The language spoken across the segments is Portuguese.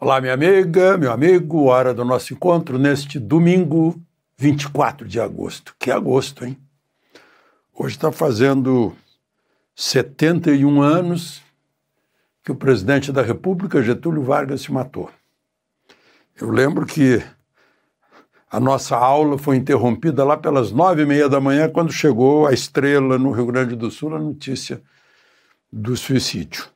Olá, minha amiga, meu amigo, hora do nosso encontro neste domingo 24 de agosto. Que agosto, hein? Hoje está fazendo 71 anos que o presidente da República, Getúlio Vargas, se matou. Eu lembro que a nossa aula foi interrompida lá pelas 9h30 da manhã, quando chegou a Estrela, no Rio Grande do Sul, a notícia do suicídio.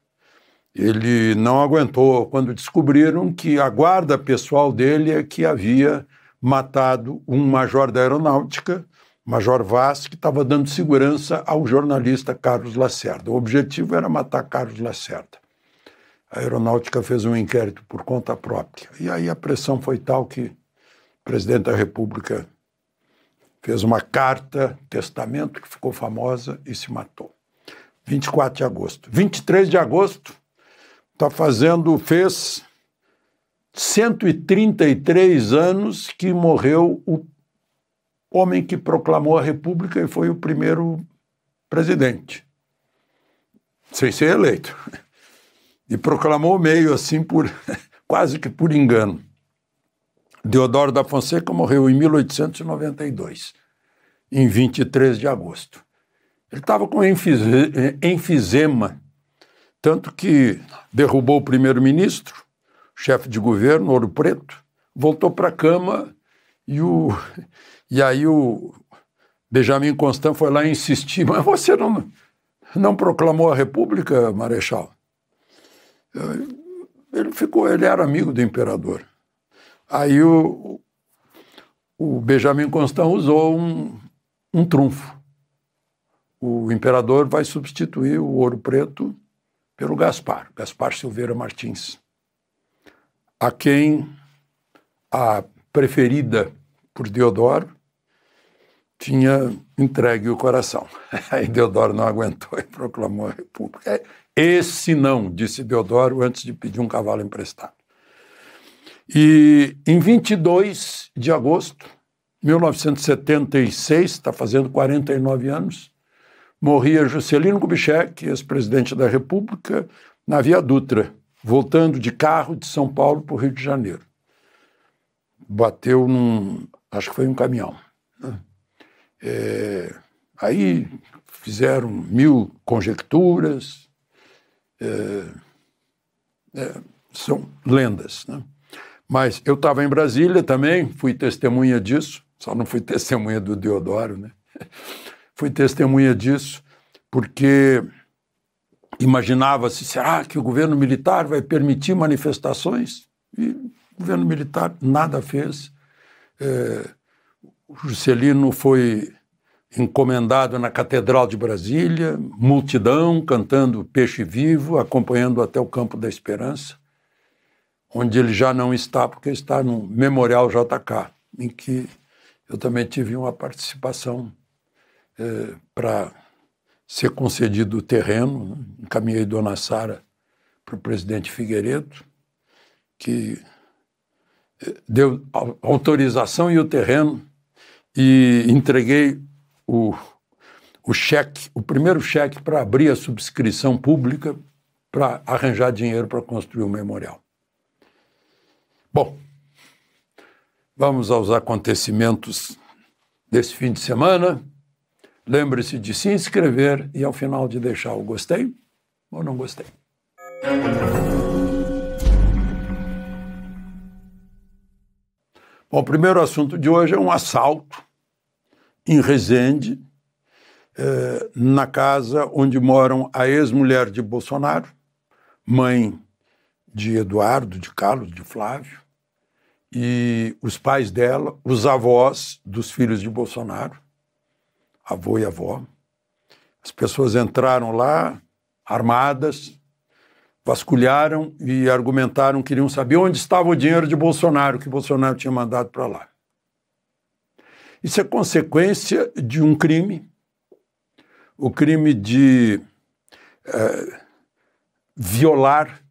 Ele não aguentou quando descobriram que a guarda pessoal dele é que havia matado um major da aeronáutica, Major Vaz, que estava dando segurança ao jornalista Carlos Lacerda. O objetivo era matar Carlos Lacerda. A aeronáutica fez um inquérito por conta própria. E aí a pressão foi tal que o presidente da República fez uma carta, testamento, que ficou famosa e se matou. 24 de agosto. 23 de agosto, fez 133 anos que morreu o homem que proclamou a República e foi o primeiro presidente, sem ser eleito. E proclamou meio assim, quase que por engano. Deodoro da Fonseca morreu em 1892, em 23 de agosto. Ele estava com enfisema, tanto que derrubou o primeiro-ministro, chefe de governo, Ouro Preto, voltou para a cama e aí o Benjamin Constant foi lá insistir, mas você não proclamou a República, Marechal? Ele era amigo do imperador. Aí o Benjamin Constant usou um trunfo. O imperador vai substituir o Ouro Preto pelo Gaspar Silveira Martins, a quem a preferida por Deodoro tinha entregue o coração. Aí Deodoro não aguentou e proclamou a República. Esse não, disse Deodoro antes de pedir um cavalo emprestado. E em 22 de agosto de 1976, está fazendo 49 anos, morria Juscelino Kubitschek, ex-presidente da República, na Via Dutra, voltando de carro de São Paulo para o Rio de Janeiro. Bateu acho que foi um caminhão. Aí fizeram 1000 conjecturas, são lendas, né? Mas eu estava em Brasília também, fui testemunha disso, só não fui testemunha do Deodoro, né? Fui testemunha disso, porque imaginava-se, será que o governo militar vai permitir manifestações? E o governo militar nada fez. O Juscelino foi encomendado na Catedral de Brasília, multidão cantando Peixe Vivo, acompanhando até o Campo da Esperança, onde ele já não está, porque está no Memorial JK, em que eu também tive uma participação para ser concedido o terreno, né? Encaminhei Dona Sara para o presidente Figueiredo, que deu autorização e o terreno, e entreguei o cheque, o primeiro cheque para abrir a subscrição pública para arranjar dinheiro para construir o memorial. Bom, vamos aos acontecimentos desse fim de semana. Lembre-se de se inscrever e, ao final, de deixar o gostei ou não gostei. Bom, o primeiro assunto de hoje é um assalto em Resende, na casa onde moram a ex-mulher de Bolsonaro, mãe de Eduardo, de Carlos, de Flávio, e os pais dela, os avós dos filhos de Bolsonaro, avô e avó. As pessoas entraram lá, armadas, vasculharam e argumentaram, queriam saber onde estava o dinheiro de Bolsonaro, que Bolsonaro tinha mandado para lá. Isso é consequência de um crime, o crime de violar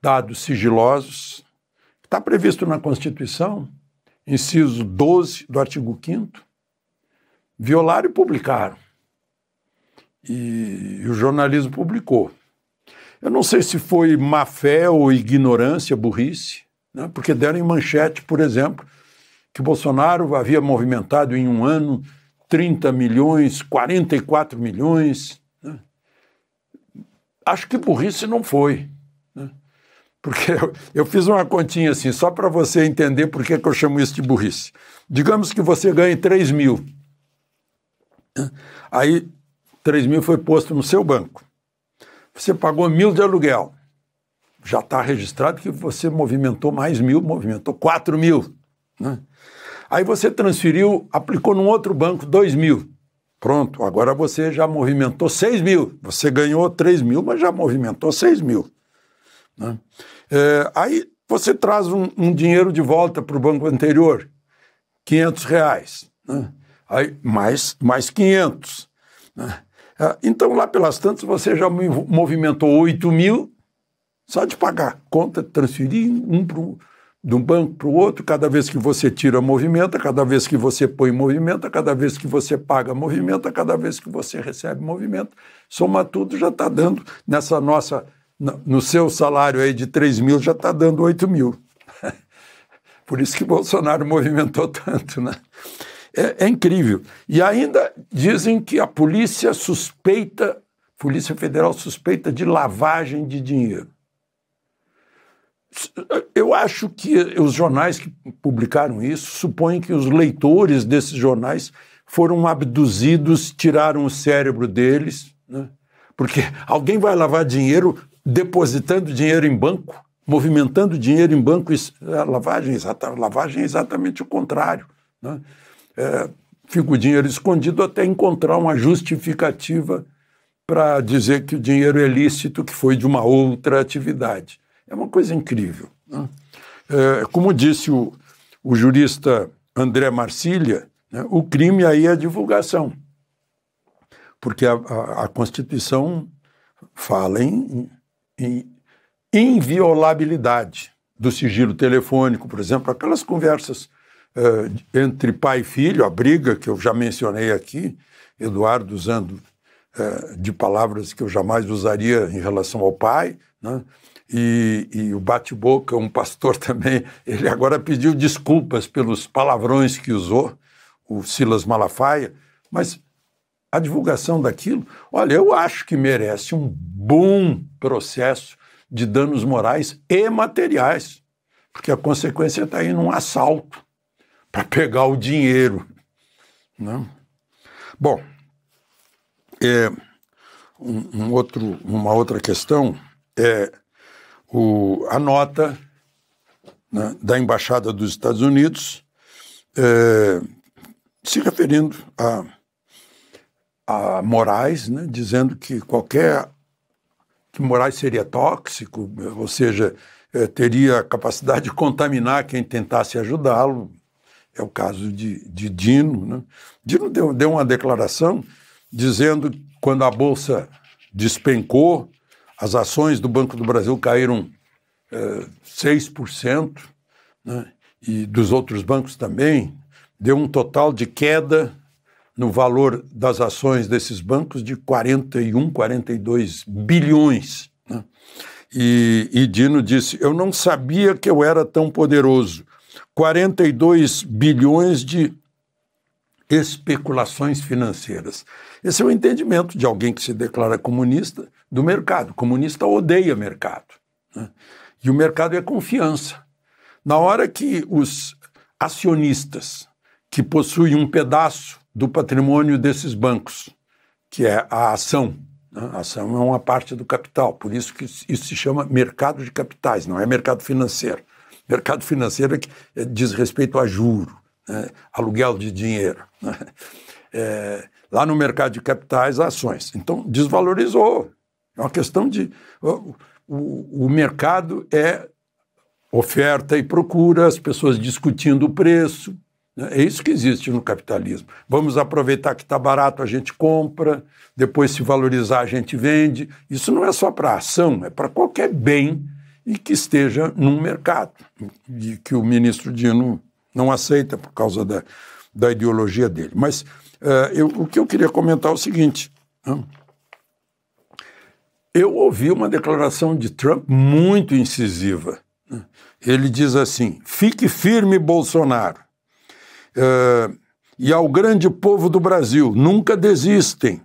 dados sigilosos, que está previsto na Constituição, inciso 12 do artigo 5º, violaram e publicaram. E o jornalismo publicou. Eu não sei se foi má fé ou ignorância, burrice, né? Porque deram em manchete, por exemplo, que Bolsonaro havia movimentado em um ano 30 milhões, 44 milhões. Né? Acho que burrice não foi. Né? Porque eu fiz uma continha assim, só para você entender por que eu chamo isso de burrice. Digamos que você ganhe 3 mil. Né? Aí 3 mil foi posto no seu banco. Você pagou 1.000 de aluguel. Já está registrado que você movimentou mais 1.000, movimentou 4 mil. Né? Aí você transferiu, aplicou num outro banco 2 mil. Pronto, agora você já movimentou 6 mil. Você ganhou 3 mil, mas já movimentou 6 mil. Né? Aí você traz um dinheiro de volta para o banco anterior, R$500. Né? Aí mais 500. Né? Então, lá pelas tantas, você já movimentou 8 mil só de pagar conta, transferir de um banco para o outro, cada vez que você tira, movimenta, cada vez que você põe, movimenta, cada vez que você paga, movimenta, cada vez que você recebe, movimenta. Soma tudo, já está dando, no seu salário aí de 3 mil, já está dando 8 mil. Por isso que Bolsonaro movimentou tanto, né? É incrível. E ainda dizem que a Polícia Federal suspeita de lavagem de dinheiro. Eu acho que os jornais que publicaram isso supõem que os leitores desses jornais foram abduzidos, tiraram o cérebro deles, né? Porque alguém vai lavar dinheiro depositando dinheiro em banco, movimentando dinheiro em banco. Lavagem é exatamente o contrário, né? Fica o dinheiro escondido até encontrar uma justificativa para dizer que o dinheiro é lícito, que foi de uma outra atividade. É uma coisa incrível. Né? Como disse o jurista André Marcília, né, o crime aí é a divulgação, porque a Constituição fala em inviolabilidade do sigilo telefônico, por exemplo, aquelas conversas entre pai e filho, a briga que eu já mencionei aqui, Eduardo usando de palavras que eu jamais usaria em relação ao pai, né? E o bate-boca, um pastor também, ele agora pediu desculpas pelos palavrões que usou, o Silas Malafaia, mas a divulgação daquilo, olha, eu acho que merece um bom processo de danos morais e materiais, porque a consequência está aí num assalto para pegar o dinheiro. Né? Bom, uma outra questão é a nota, né, da Embaixada dos Estados Unidos se referindo a Moraes, né, dizendo que que Moraes seria tóxico, ou seja, teria a capacidade de contaminar quem tentasse ajudá-lo. É o caso de Dino. Né? Dino deu uma declaração dizendo que quando a Bolsa despencou, as ações do Banco do Brasil caíram 6%, né? E dos outros bancos também, deu um total de queda no valor das ações desses bancos de 41, 42 bilhões. Né? E Dino disse, eu não sabia que eu era tão poderoso. 42 bilhões de especulações financeiras. Esse é o entendimento de alguém que se declara comunista do mercado. Comunista odeia mercado. Né? E o mercado é confiança. Na hora que os acionistas que possuem um pedaço do patrimônio desses bancos, que é a ação, né? A ação é uma parte do capital, por isso que isso se chama mercado de capitais, não é mercado financeiro. Mercado financeiro é que diz respeito a juro, né? Aluguel de dinheiro. Né? Lá no mercado de capitais, ações. Então, desvalorizou. É uma questão de... O mercado é oferta e procura, as pessoas discutindo o preço. Né? É isso que existe no capitalismo. Vamos aproveitar que está barato, a gente compra, depois se valorizar, a gente vende. Isso não é só para ação, é para qualquer bem e que esteja num mercado, e que o ministro Dino não aceita por causa da ideologia dele. Mas o que eu queria comentar é o seguinte, né? Eu ouvi uma declaração de Trump muito incisiva. Ele diz assim: fique firme, Bolsonaro. E ao grande povo do Brasil, nunca desistam.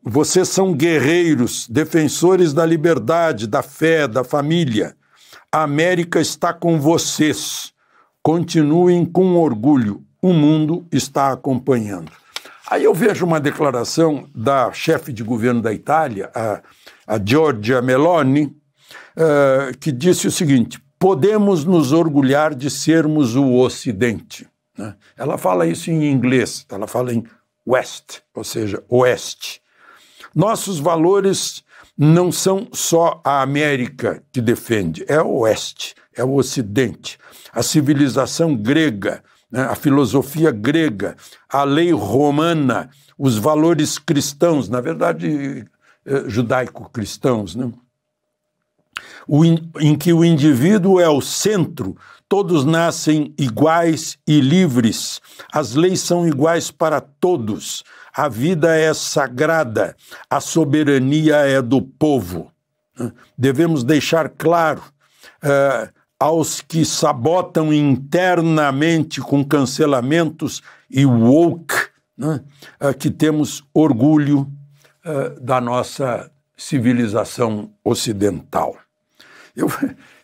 Vocês são guerreiros, defensores da liberdade, da fé, da família. A América está com vocês. Continuem com orgulho. O mundo está acompanhando. Aí eu vejo uma declaração da chefe de governo da Itália, a Giorgia Meloni, que disse o seguinte: podemos nos orgulhar de sermos o Ocidente. Ela fala isso em inglês, ela fala em West, ou seja, Oeste. Nossos valores não são só a América que defende, é o Oeste, é o Ocidente. A civilização grega, a filosofia grega, a lei romana, os valores cristãos, na verdade, judaico-cristãos, né? Em que o indivíduo é o centro, todos nascem iguais e livres, as leis são iguais para todos, a vida é sagrada, a soberania é do povo. Devemos deixar claro aos que sabotam internamente com cancelamentos e woke, que temos orgulho da nossa civilização ocidental.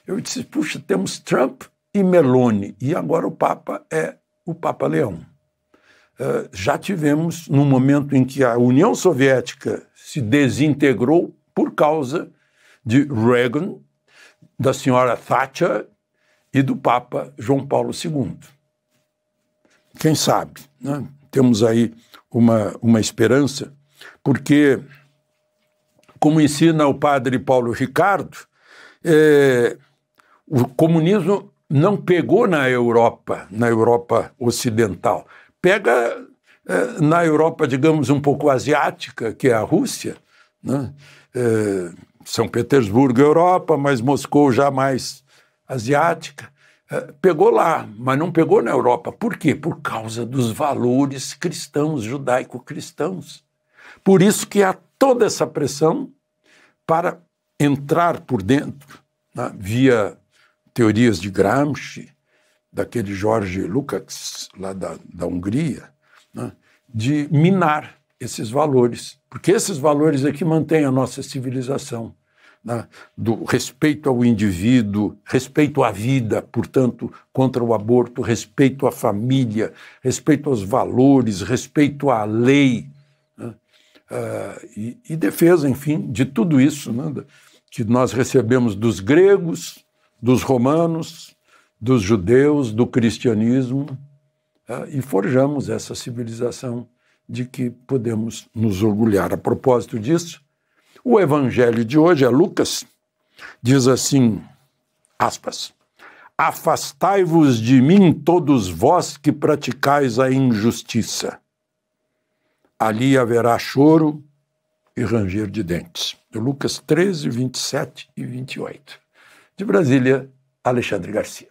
Eu disse, puxa, temos Trump e Meloni, e agora o Papa é o Papa Leão. Já tivemos num momento em que a União Soviética se desintegrou por causa de Reagan, da senhora Thatcher e do Papa João Paulo II. Quem sabe, né? Temos aí uma esperança, porque, como ensina o padre Paulo Ricardo, o comunismo não pegou na Europa ocidental. Pega na Europa, digamos, um pouco asiática, que é a Rússia, né? São Petersburgo, Europa, mas Moscou já mais asiática. Pegou lá, mas não pegou na Europa. Por quê? Por causa dos valores cristãos, judaico-cristãos. Por isso que há toda essa pressão para entrar por dentro, né, via teorias de Gramsci, daquele George Lukács, lá da Hungria, né, de minar esses valores, porque esses valores é que mantêm a nossa civilização, né, do respeito ao indivíduo, respeito à vida, portanto, contra o aborto, respeito à família, respeito aos valores, respeito à lei, né, e defesa, enfim, de tudo isso, né, que nós recebemos dos gregos, dos romanos, dos judeus, do cristianismo, e forjamos essa civilização de que podemos nos orgulhar. A propósito disso, o evangelho de hoje, é Lucas, diz assim, aspas, afastai-vos de mim todos vós que praticais a injustiça. Ali haverá choro e ranger de dentes. De Lucas 13, 27 e 28. De Brasília, Alexandre Garcia.